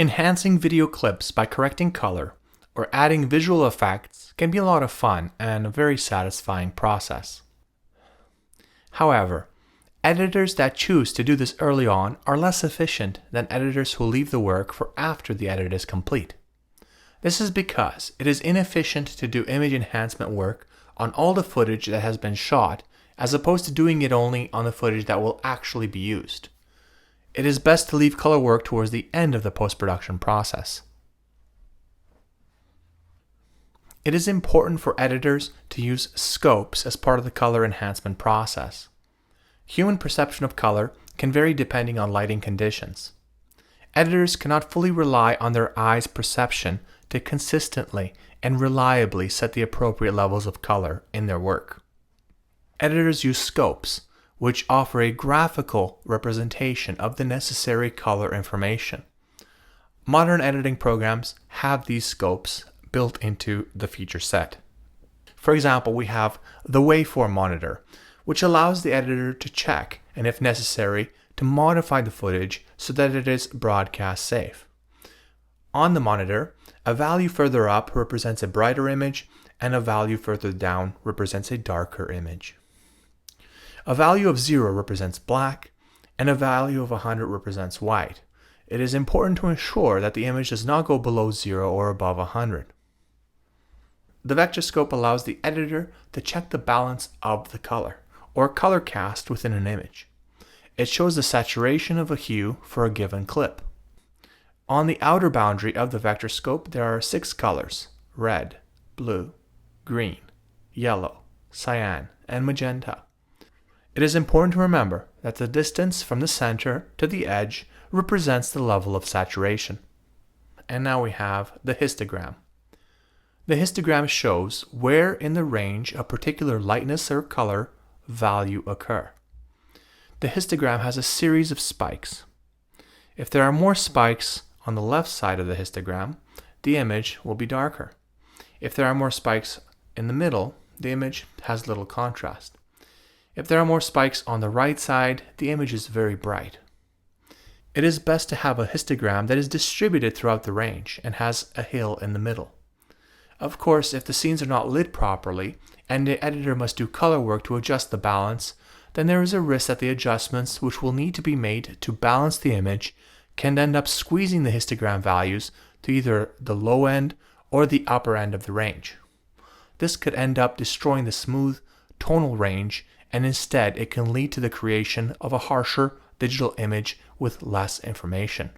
Enhancing video clips by correcting color or adding visual effects can be a lot of fun and a very satisfying process. However, editors that choose to do this early on are less efficient than editors who leave the work for after the edit is complete. This is because it is inefficient to do image enhancement work on all the footage that has been shot as opposed to doing it only on the footage that will actually be used. It is best to leave color work towards the end of the post-production process. It is important for editors to use scopes as part of the color enhancement process. Human perception of color can vary depending on lighting conditions. Editors cannot fully rely on their eye's perception to consistently and reliably set the appropriate levels of color in their work. Editors use scopes, which offer a graphical representation of the necessary color information. Modern editing programs have these scopes built into the feature set. For example, we have the WAVEFORM monitor, which allows the editor to check and, if necessary, to modify the footage so that it is broadcast safe. On the monitor, a value further up represents a brighter image and a value further down represents a darker image. A value of 0 represents black and a value of 100 represents white. It is important to ensure that the image does not go below 0 or above 100. The VECTORSCOPE allows the editor to check the balance of the color, or color cast within an image. It shows the saturation of a hue for a given clip. On the outer boundary of the VECTORSCOPE there are 6 colors: red, blue, green, yellow, cyan, and magenta. It is important to remember that the distance from the center to the edge represents the level of saturation. And now we have the histogram. The histogram shows where in the range a particular lightness or color value occur. The histogram has a series of spikes. If there are more spikes on the left side of the histogram, the image will be darker. If there are more spikes in the middle, the image has little contrast. If there are more spikes on the right side, the image is very bright. It is best to have a histogram that is distributed throughout the range and has a hill in the middle. Of course, if the scenes are not lit properly and the editor must do color work to adjust the balance, then there is a risk that the adjustments which will need to be made to balance the image can end up squeezing the histogram values to either the low end or the upper end of the range. This could end up destroying the smooth tonal range, and instead it can lead to the creation of a harsher digital image with less information.